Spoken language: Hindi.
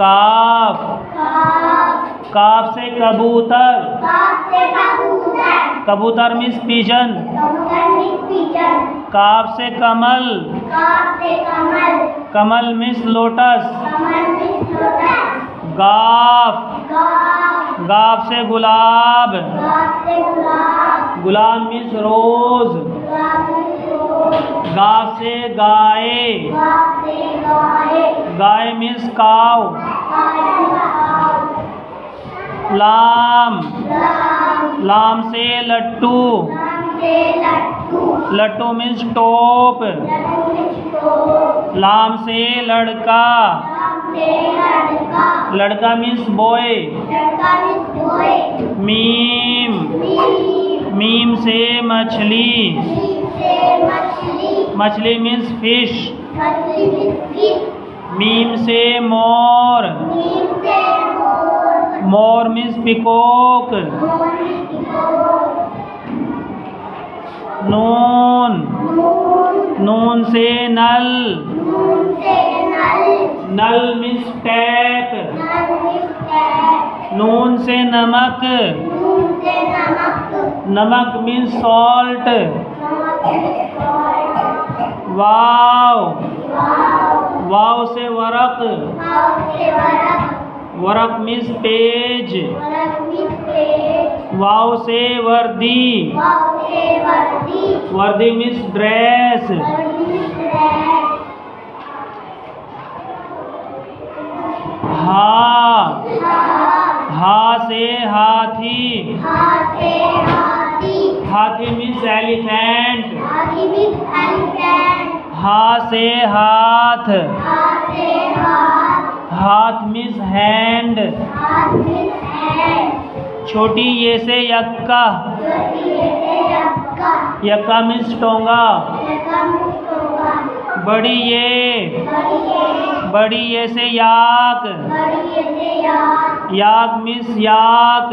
काफ। काफ से कबूतर। कबूतर मीन्स पिजन। काफ से कमल। कमल मीन्स लोटस। गाफ। गाफ से गुलाब। गुलाब मीन्स रोज। गाफ से गाय। गाय मीन्स काव। लाम। लाम से लट्टू। लट्टू मीन्स टोप। लाम से लड़का। लड़का मीन्स बॉय। मीम। मीम से मछली। मछली मीन्स फिश। मीम से मोर। मोर मीन्स पिकॉक। नून। नून से नल। नल मीन्स टैप। नून से नमक। नमक मीन्स सॉल्ट। वाव। वाव से वरक। वरक मीन्स पेज। वाव से वर्दी। वर्दी मीन्स ड्रेस। हा। हा से हाथी। हाथी मीन्स एलिफेंट। हा से हाथ। हाथ मीन्स हैंड। छोटी ये से यक्का। यक्का मीन्स टोंगा। बड़ी ये। बड़ी ये से याक। याक मीन्स याक।